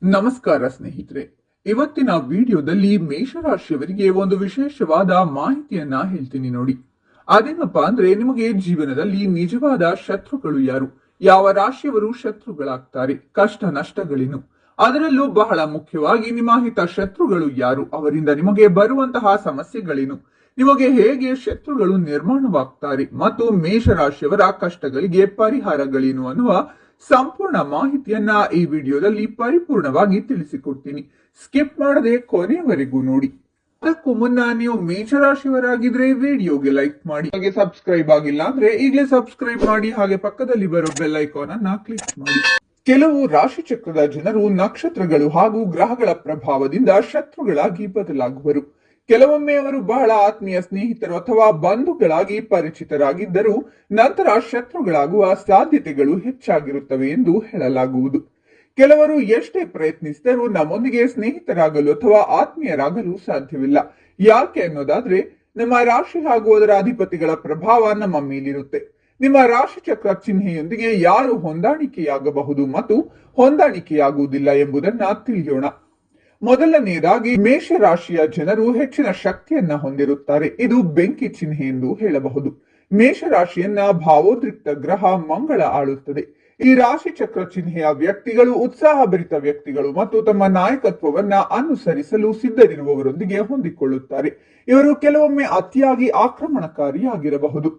ನಮಸ್ಕಾರ ಸ್ನೇಹಿತರೆ. ಇವತ್ತಿನ ವಿಡಿಯೋದಲ್ಲಿ ಮೇಷರಾಶಿಯವರಿಗೆ ಒಂದು ವಿಶೇಷವಾದ ಮಾಹಿತಿಯನ್ನ ಹೇಳ್ತೀನಿ ನೋಡಿ. ಅದೇನಪ್ಪಾ ಅಂದ್ರೆ, ನಿಮಗೆ ಜೀವನದಲ್ಲಿ ನಿಜವಾದ ಶತ್ರುಗಳು ಯಾರು, ಯಾವ ರಾಶಿಯವರು ಶತ್ರುಗಳಾಗ್ತಾರೆ, ಕಷ್ಟ ನಷ್ಟಗಳೇನು, ಅದರಲ್ಲೂ ಬಹಳ ಮುಖ್ಯವಾಗಿ ನಿಮ್ಮ ಹಿತ ಶತ್ರುಗಳು ಯಾರು, ಅವರಿಂದ ನಿಮಗೆ ಬರುವಂತಹ ಸಮಸ್ಯೆಗಳೇನು, ನಿಮಗೆ ಹೇಗೆ ಶತ್ರುಗಳು ನಿರ್ಮಾಣವಾಗ್ತಾರೆ ಮತ್ತು ಮೇಷರಾಶಿಯವರ ಕಷ್ಟಗಳಿಗೆ ಪರಿಹಾರಗಳೇನು ಅನ್ನುವ ಸಂಪೂರ್ಣ ಮಾಹಿತಿಯನ್ನ ಈ ವಿಡಿಯೋದಲ್ಲಿ ಪರಿಪೂರ್ಣವಾಗಿ ತಿಳಿಸಿಕೊಡ್ತೀನಿ. ಸ್ಕಿಪ್ ಮಾಡದೆ ಕೊನೆಯವರೆಗೂ ನೋಡಿ. ಅದಕ್ಕೂ ಮುನ್ನ ನೀವು ಮೇಷರಾಶಿಯವರಾಗಿದ್ರೆ ವಿಡಿಯೋಗೆ ಲೈಕ್ ಮಾಡಿ, ಹಾಗೆ ಸಬ್ಸ್ಕ್ರೈಬ್ ಆಗಿಲ್ಲ ಅಂದ್ರೆ ಈಗಲೇ ಸಬ್ಸ್ಕ್ರೈಬ್ ಮಾಡಿ, ಹಾಗೆ ಪಕ್ಕದಲ್ಲಿ ಬರೋ ಬೆಲ್ ಐಕಾನ್ ಅನ್ನ ಕ್ಲಿಕ್ ಮಾಡಿ. ಕೆಲವು ರಾಶಿ ಚಕ್ರದ ಜನರು ನಕ್ಷತ್ರಗಳು ಹಾಗೂ ಗ್ರಹಗಳ ಪ್ರಭಾವದಿಂದ ಶತ್ರುಗಳಾಗಿ ಬದಲಾಗುವರು. ಕೆಲವೊಮ್ಮೆ ಅವರು ಬಹಳ ಆತ್ಮೀಯ ಸ್ನೇಹಿತರು ಅಥವಾ ಬಂಧುಗಳಾಗಿ ಪರಿಚಿತರಾಗಿದ್ದರೂ ನಂತರ ಶತ್ರುಗಳಾಗುವ ಸಾಧ್ಯತೆಗಳು ಹೆಚ್ಚಾಗಿರುತ್ತವೆ ಎಂದು ಹೇಳಲಾಗುವುದು. ಕೆಲವರು ಎಷ್ಟೇ ಪ್ರಯತ್ನಿಸಿದರೂ ನಮ್ಮೊಂದಿಗೆ ಸ್ನೇಹಿತರಾಗಲು ಅಥವಾ ಆತ್ಮೀಯರಾಗಲು ಸಾಧ್ಯವಿಲ್ಲ. ಯಾಕೆ ಅನ್ನೋದಾದ್ರೆ, ನಮ್ಮ ರಾಶಿ ಹಾಗೂ ಅದರ ಅಧಿಪತಿಗಳ ಪ್ರಭಾವ ನಮ್ಮ ಮೇಲಿರುತ್ತೆ. ನಿಮ್ಮ ರಾಶಿ ಚಕ್ರ ಚಿಹ್ನೆಯೊಂದಿಗೆ ಯಾರು ಹೊಂದಾಣಿಕೆಯಾಗಬಹುದು ಮತ್ತು ಹೊಂದಾಣಿಕೆಯಾಗುವುದಿಲ್ಲ ಎಂಬುದನ್ನ ತಿಳಿಯೋಣ. ಮೊದಲನೆಯದಾಗಿ, ಮೇಷರಾಶಿಯ ಜನರು ಹೆಚ್ಚಿನ ಶಕ್ತಿಯನ್ನ ಹೊಂದಿರುತ್ತಾರೆ. ಇದು ಬೆಂಕಿ ಚಿಹ್ನೆ ಎಂದು ಹೇಳಬಹುದು. ಮೇಷರಾಶಿಯನ್ನ ಭಾವೋದ್ರಿಕ್ತ ಗ್ರಹ ಮಂಗಳ ಆಳುತ್ತದೆ. ಈ ರಾಶಿ ಚಕ್ರ ಚಿಹ್ನೆಯ ವ್ಯಕ್ತಿಗಳು ಉತ್ಸಾಹಭರಿತ ವ್ಯಕ್ತಿಗಳು ಮತ್ತು ತಮ್ಮ ನಾಯಕತ್ವವನ್ನ ಅನುಸರಿಸಲು ಸಿದ್ಧರಿರುವವರೊಂದಿಗೆ ಹೊಂದಿಕೊಳ್ಳುತ್ತಾರೆ. ಇವರು ಕೆಲವೊಮ್ಮೆ ಅತಿಯಾಗಿ ಆಕ್ರಮಣಕಾರಿಯಾಗಿರಬಹುದು.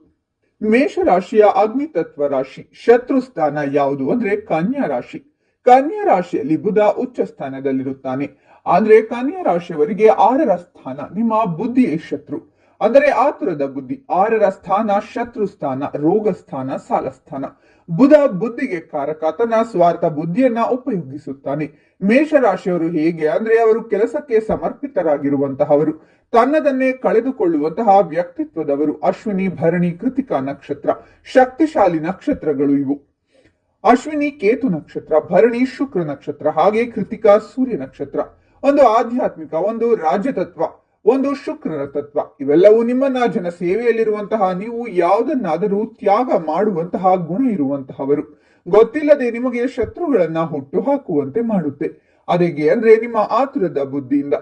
ಮೇಷರಾಶಿಯ ಅಗ್ನಿತತ್ವ ರಾಶಿ ಶತ್ರು ಸ್ಥಾನ ಯಾವುದು ಅಂದ್ರೆ ಕನ್ಯಾ ರಾಶಿ. ಕನ್ಯಾ ರಾಶಿಯಲ್ಲಿ ಬುಧ ಉಚ್ಚ ಸ್ಥಾನದಲ್ಲಿರುತ್ತಾನೆ. ಅಂದ್ರೆ ಕನ್ಯಾ ರಾಶಿಯವರಿಗೆ 6ರ ಸ್ಥಾನ ನಿಮ್ಮ ಬುದ್ಧಿಯೇ ಶತ್ರು, ಅಂದರೆ ಆತುರದ ಬುದ್ಧಿ. 6ರ ಸ್ಥಾನ ಶತ್ರು ಸ್ಥಾನ, ರೋಗ ಸ್ಥಾನ, ಸಾಲ ಸ್ಥಾನ. ಬುಧ ಬುದ್ಧಿಗೆ ಕಾರಕ, ತನ್ನ ಸ್ವಾರ್ಥ ಬುದ್ಧಿಯನ್ನ ಉಪಯೋಗಿಸುತ್ತಾನೆ. ಮೇಷರಾಶಿಯವರು ಹೇಗೆ ಅಂದ್ರೆ, ಅವರು ಕೆಲಸಕ್ಕೆ ಸಮರ್ಪಿತರಾಗಿರುವಂತಹವರು, ತನ್ನದನ್ನೇ ಕಳೆದುಕೊಳ್ಳುವಂತಹ ವ್ಯಕ್ತಿತ್ವದವರು. ಅಶ್ವಿನಿ, ಭರಣಿ, ಕೃತಿಕಾ ನಕ್ಷತ್ರ ಶಕ್ತಿಶಾಲಿ ನಕ್ಷತ್ರಗಳು ಇವು. ಅಶ್ವಿನಿ ಕೇತು ನಕ್ಷತ್ರ, ಭರಣಿ ಶುಕ್ರ ನಕ್ಷತ್ರ, ಹಾಗೆ ಕೃತಿಕಾ ಸೂರ್ಯ ನಕ್ಷತ್ರ. ಒಂದು ಆಧ್ಯಾತ್ಮಿಕ, ಒಂದು ರಾಜತತ್ವ, ಒಂದು ಶುಕ್ರನ ತತ್ವ. ಇವೆಲ್ಲವೂ ನಿಮ್ಮನ್ನ ಜನ ಸೇವೆಯಲ್ಲಿರುವಂತಹ, ನೀವು ಯಾವುದನ್ನಾದರೂ ತ್ಯಾಗ ಮಾಡುವಂತಹ ಗುಣ ಇರುವಂತಹವರು. ಗೊತ್ತಿಲ್ಲದೆ ನಿಮಗೆ ಶತ್ರುಗಳನ್ನ ಹುಟ್ಟು ಹಾಕುವಂತೆ ಮಾಡುತ್ತೆ. ಅದೇಗೆ ಅಂದ್ರೆ, ನಿಮ್ಮ ಆತುರದ ಬುದ್ಧಿಯಿಂದ.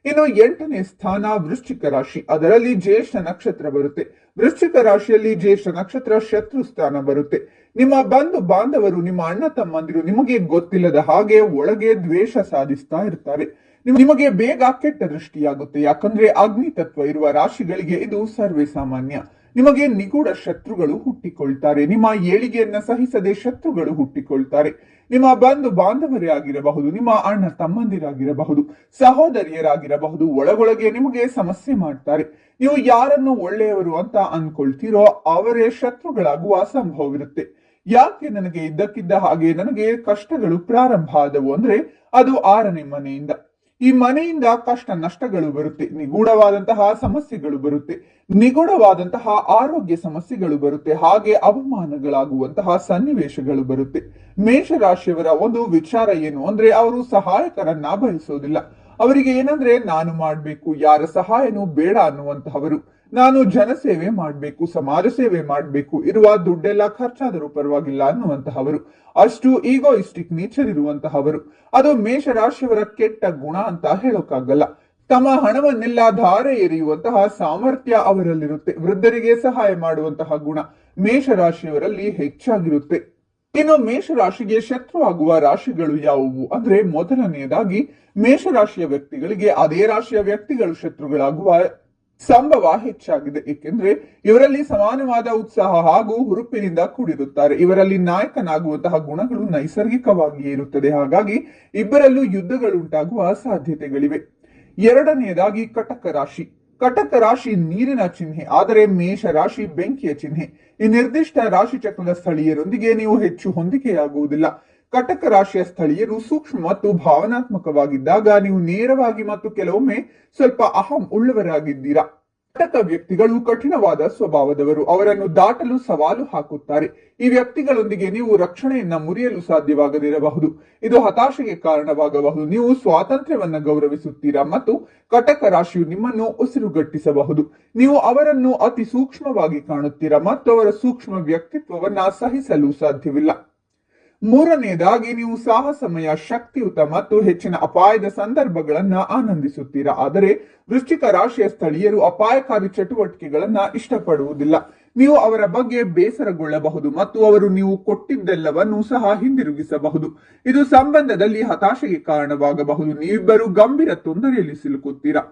ಇನ್ನು 8ನೇ ಸ್ಥಾನ ವೃಶ್ಚಿಕ ರಾಶಿ, ಅದರಲ್ಲಿ ಜ್ಯೇಷ್ಠ ನಕ್ಷತ್ರ ಬರುತ್ತೆ. ವೃಶ್ಚಿಕ ರಾಶಿಯಲ್ಲಿ ಜ್ಯೇಷ್ಠ ನಕ್ಷತ್ರ ಶತ್ರು ಸ್ಥಾನ ಬರುತ್ತೆ. ನಿಮ್ಮ ಬಂಧು ಬಾಂಧವರು, ನಿಮ್ಮ ಅಣ್ಣ ತಮ್ಮಂದಿರು ನಿಮಗೆ ಗೊತ್ತಿಲ್ಲದ ಹಾಗೆ ಒಳಗೆ ದ್ವೇಷ ಸಾಧಿಸ್ತಾ ಇರ್ತಾರೆ. ನಿಮಗೆ ಬೇಗ ಕೆಟ್ಟ ದೃಷ್ಟಿಯಾಗುತ್ತೆ. ಯಾಕಂದ್ರೆ ಅಗ್ನಿ ತತ್ವ ಇರುವ ರಾಶಿಗಳಿಗೆ ಇದು ಸರ್ವೇ ಸಾಮಾನ್ಯ. ನಿಮಗೆ ನಿಗೂಢ ಶತ್ರುಗಳು ಹುಟ್ಟಿಕೊಳ್ತಾರೆ. ನಿಮ್ಮ ಏಳಿಗೆಯನ್ನ ಸಹಿಸದೆ ಶತ್ರುಗಳು ಹುಟ್ಟಿಕೊಳ್ತಾರೆ. ನಿಮ್ಮ ಬಂಧು ಬಾಂಧವರೇ ಆಗಿರಬಹುದು, ನಿಮ್ಮ ಅಣ್ಣ ತಮ್ಮಂದಿರಾಗಿರಬಹುದು, ಸಹೋದರಿಯರಾಗಿರಬಹುದು, ಒಳಗೊಳಗೆ ನಿಮಗೆ ಸಮಸ್ಯೆ ಮಾಡ್ತಾರೆ. ನೀವು ಯಾರನ್ನು ಒಳ್ಳೆಯವರು ಅಂತ ಅನ್ಕೊಳ್ತೀರೋ ಅವರೇ ಶತ್ರುಗಳಾಗುವ ಸಂಭವವಿರುತ್ತೆ. ಯಾಕೆ ನನಗೆ ಇದ್ದಕ್ಕಿದ್ದ ಹಾಗೆ ನನಗೆ ಕಷ್ಟಗಳು ಪ್ರಾರಂಭ ಆದವು ಅಂದ್ರೆ, ಅದು 6ನೇ ಮನೆಯಿಂದ. ಈ ಮನೆಯಿಂದ ಕಷ್ಟ ನಷ್ಟಗಳು ಬರುತ್ತೆ, ನಿಗೂಢವಾದಂತಹ ಸಮಸ್ಯೆಗಳು ಬರುತ್ತೆ, ನಿಗೂಢವಾದಂತಹ ಆರೋಗ್ಯ ಸಮಸ್ಯೆಗಳು ಬರುತ್ತೆ, ಹಾಗೆ ಅವಮಾನಗಳಾಗುವಂತಹ ಸನ್ನಿವೇಶಗಳು ಬರುತ್ತೆ. ಮೇಷರಾಶಿಯವರ ಒಂದು ವಿಚಾರ ಏನು ಅಂದ್ರೆ, ಅವರು ಸಹಾಯಕರನ್ನ ಬಯಸೋದಿಲ್ಲ. ಅವರಿಗೆ ಏನಂದ್ರೆ, ನಾನು ಮಾಡ್ಬೇಕು, ಯಾರ ಸಹಾಯನೂ ಬೇಡ ಅನ್ನುವಂತಹವರು. ನಾನು ಜನಸೇವೆ ಮಾಡ್ಬೇಕು, ಸಮಾಜ ಸೇವೆ ಮಾಡ್ಬೇಕು, ಇರುವ ದುಡ್ಡೆಲ್ಲ ಖರ್ಚಾದರೂ ಪರವಾಗಿಲ್ಲ ಅನ್ನುವಂತಹವರು. ಅಷ್ಟು ಈಗೋಯಿಸ್ಟಿಕ್ ನೇಚರ್ ಇರುವಂತಹವರು. ಅದು ಮೇಷರಾಶಿಯವರ ಕೆಟ್ಟ ಗುಣ ಅಂತ ಹೇಳೋಕ್ಕಾಗಲ್ಲ. ತಮ್ಮ ಹಣವನ್ನೆಲ್ಲ ಧಾರೆ ಎರೆಯುವಂತಹ ಸಾಮರ್ಥ್ಯ ಅವರಲ್ಲಿರುತ್ತೆ. ವೃದ್ಧರಿಗೆ ಸಹಾಯ ಮಾಡುವಂತಹ ಗುಣ ಮೇಷರಾಶಿಯವರಲ್ಲಿ ಹೆಚ್ಚಾಗಿರುತ್ತೆ. ಇನ್ನು ಮೇಷರಾಶಿಗೆ ಶತ್ರು ಆಗುವ ರಾಶಿಗಳು ಯಾವುವು ಅಂದ್ರೆ, ಮೊದಲನೆಯದಾಗಿ ಮೇಷರಾಶಿಯ ವ್ಯಕ್ತಿಗಳಿಗೆ ಅದೇ ರಾಶಿಯ ವ್ಯಕ್ತಿಗಳು ಶತ್ರುಗಳಾಗುವ ಸಂಭವ ಹೆಚ್ಚಾಗಿದೆ. ಏಕೆಂದ್ರೆ ಇವರಲ್ಲಿ ಸಮಾನವಾದ ಉತ್ಸಾಹ ಹಾಗೂ ಹುರುಪಿನಿಂದ ಕೂಡಿರುತ್ತಾರೆ. ಇವರಲ್ಲಿ ನಾಯಕನಾಗುವಂತಹ ಗುಣಗಳು ನೈಸರ್ಗಿಕವಾಗಿಯೇ ಇರುತ್ತದೆ. ಹಾಗಾಗಿ ಇಬ್ಬರಲ್ಲೂ ಯುದ್ಧಗಳುಂಟಾಗುವ ಸಾಧ್ಯತೆಗಳಿವೆ. ಎರಡನೆಯದಾಗಿ ಕಟಕ ರಾಶಿ. ಕಟಕ ರಾಶಿ ನೀರಿನ ಚಿಹ್ನೆ, ಆದರೆ ಮೇಷ ರಾಶಿ ಬೆಂಕಿಯ ಚಿಹ್ನೆ. ಈ ನಿರ್ದಿಷ್ಟ ರಾಶಿ ಚಕ್ರದ ಸ್ಥಳೀಯರೊಂದಿಗೆ ನೀವು ಹೆಚ್ಚು ಹೊಂದಿಕೆಯಾಗುವುದಿಲ್ಲ. ಕಟಕ ರಾಶಿಯ ಸ್ಥಳೀಯರು ಸೂಕ್ಷ್ಮ ಮತ್ತು ಭಾವನಾತ್ಮಕವಾಗಿದ್ದಾಗ ನೀವು ನೇರವಾಗಿ ಮತ್ತು ಕೆಲವೊಮ್ಮೆ ಸ್ವಲ್ಪ ಅಹಂ ಉಳ್ಳವರಾಗಿದ್ದೀರಾ. ಕಟಕ ವ್ಯಕ್ತಿಗಳು ಕಠಿಣವಾದ ಸ್ವಭಾವದವರು. ಅವರನ್ನು ದಾಟಲು ಸವಾಲು ಹಾಕುತ್ತಾರೆ. ಈ ವ್ಯಕ್ತಿಗಳೊಂದಿಗೆ ನೀವು ರಕ್ಷಣೆಯನ್ನ ಮುರಿಯಲು ಸಾಧ್ಯವಾಗದಿರಬಹುದು. ಇದು ಹತಾಶೆಗೆ ಕಾರಣವಾಗಬಹುದು. ನೀವು ಸ್ವಾತಂತ್ರ್ಯವನ್ನ ಗೌರವಿಸುತ್ತೀರಾ ಮತ್ತು ಕಟಕ ರಾಶಿಯು ನಿಮ್ಮನ್ನು ಉಸಿರುಗಟ್ಟಿಸಬಹುದು. ನೀವು ಅವರನ್ನು ಅತಿ ಸೂಕ್ಷ್ಮವಾಗಿ ಕಾಣುತ್ತೀರಾ ಮತ್ತು ಅವರ ಸೂಕ್ಷ್ಮ ವ್ಯಕ್ತಿತ್ವವನ್ನ ಸಹಿಸಲು ಸಾಧ್ಯವಿಲ್ಲ. ಮೂರನೆಯದಾಗಿ ನೀವು ಸಾಹಸಮಯ, ಶಕ್ತಿಯುತ ಮತ್ತು ಹೆಚ್ಚಿನ ಅಪಾಯದ ಸಂದರ್ಭಗಳನ್ನ ಆನಂದಿಸುತ್ತೀರಾ. ಆದರೆ ವೃಶ್ಚಿಕ ರಾಶಿಯ ಸ್ಥಳೀಯರು ಅಪಾಯಕಾರಿ ಚಟುವಟಿಕೆಗಳನ್ನ ಇಷ್ಟಪಡುವುದಿಲ್ಲ. ನೀವು ಅವರ ಬಗ್ಗೆ ಬೇಸರಗೊಳ್ಳಬಹುದು ಮತ್ತು ಅವರು ನೀವು ಕೊಟ್ಟಿದ್ದೆಲ್ಲವನ್ನೂ ಸಹ ಹಿಂದಿರುಗಿಸಬಹುದು. ಇದು ಸಂಬಂಧದಲ್ಲಿ ಹತಾಶೆಗೆ ಕಾರಣವಾಗಬಹುದು. ನೀವಿಬ್ಬರು ಗಂಭೀರ ತೊಂದರೆಯಲ್ಲಿ ಸಿಲುಕುತ್ತೀರಾ.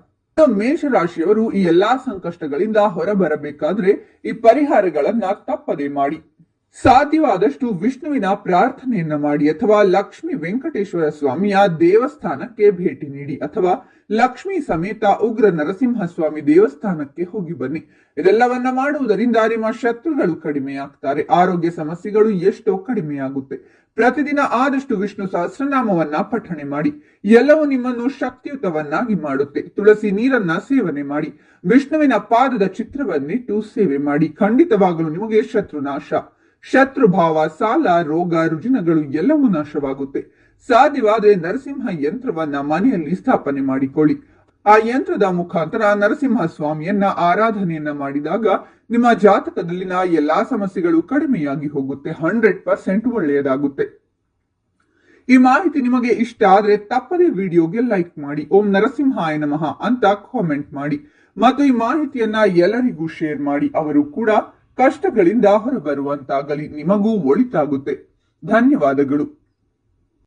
ಮೇಷರಾಶಿಯವರು ಈ ಎಲ್ಲಾ ಸಂಕಷ್ಟಗಳಿಂದ ಹೊರಬರಬೇಕಾದ್ರೆ ಈ ಪರಿಹಾರಗಳನ್ನ ತಪ್ಪದೆ ಮಾಡಿ. ಸಾಧ್ಯವಾದಷ್ಟು ವಿಷ್ಣುವಿನ ಪ್ರಾರ್ಥನೆಯನ್ನ ಮಾಡಿ, ಅಥವಾ ಲಕ್ಷ್ಮೀ ವೆಂಕಟೇಶ್ವರ ಸ್ವಾಮಿಯ ದೇವಸ್ಥಾನಕ್ಕೆ ಭೇಟಿ ನೀಡಿ, ಅಥವಾ ಲಕ್ಷ್ಮೀ ಸಮೇತ ಉಗ್ರ ನರಸಿಂಹಸ್ವಾಮಿ ದೇವಸ್ಥಾನಕ್ಕೆ ಹೋಗಿ ಬನ್ನಿ. ಇದೆಲ್ಲವನ್ನ ಮಾಡುವುದರಿಂದ ನಿಮ್ಮ ಶತ್ರುಗಳು ಕಡಿಮೆಯಾಗ್ತಾರೆ, ಆರೋಗ್ಯ ಸಮಸ್ಯೆಗಳು ಎಷ್ಟೋ ಕಡಿಮೆಯಾಗುತ್ತೆ. ಪ್ರತಿದಿನ ಆದಷ್ಟು ವಿಷ್ಣು ಸಹಸ್ರನಾಮವನ್ನ ಪಠಣೆ ಮಾಡಿ. ಎಲ್ಲವೂ ನಿಮ್ಮನ್ನು ಶಕ್ತಿಯುತವನ್ನಾಗಿ ಮಾಡುತ್ತೆ. ತುಳಸಿ ನೀರನ್ನ ಸೇವನೆ ಮಾಡಿ. ವಿಷ್ಣುವಿನ ಪಾದದ ಚಿತ್ರವನ್ನಿಟ್ಟು ಸೇವೆ ಮಾಡಿ. ಖಂಡಿತವಾಗಲೂ ನಿಮಗೆ ಶತ್ರುನಾಶ, ಶತ್ರುಭಾವ, ಸಾಲ, ರೋಗ, ರುಜಿನಗಳು ಎಲ್ಲವೂ ನಾಶವಾಗುತ್ತೆ. ಸಾಧ್ಯವಾದರೆ ನರಸಿಂಹ ಯಂತ್ರವನ್ನ ಮನೆಯಲ್ಲಿ ಸ್ಥಾಪನೆ ಮಾಡಿಕೊಳ್ಳಿ. ಆ ಯಂತ್ರದ ಮುಖಾಂತರ ನರಸಿಂಹ ಸ್ವಾಮಿಯನ್ನ ಆರಾಧನೆಯನ್ನ ಮಾಡಿದಾಗ ನಿಮ್ಮ ಜಾತಕದಲ್ಲಿನ ಎಲ್ಲಾ ಸಮಸ್ಯೆಗಳು ಕಡಿಮೆಯಾಗಿ ಹೋಗುತ್ತೆ. 100% ಒಳ್ಳೆಯದಾಗುತ್ತೆ. ಈ ಮಾಹಿತಿ ನಿಮಗೆ ಇಷ್ಟ ಆದ್ರೆ ತಪ್ಪದೇ ವಿಡಿಯೋಗೆ ಲೈಕ್ ಮಾಡಿ, ಓಂ ನರಸಿಂಹಾಯ ನಮಃ ಅಂತ ಕಾಮೆಂಟ್ ಮಾಡಿ, ಮತ್ತು ಈ ಮಾಹಿತಿಯನ್ನ ಎಲ್ಲರಿಗೂ ಶೇರ್ ಮಾಡಿ. ಅವರು ಕೂಡ ಕಷ್ಟಗಳಿಂದ ಹೊರಬರುವಂತಾಗಲಿ. ನಿಮಗೂ ಒಳಿತಾಗುತ್ತೆ. ಧನ್ಯವಾದಗಳು.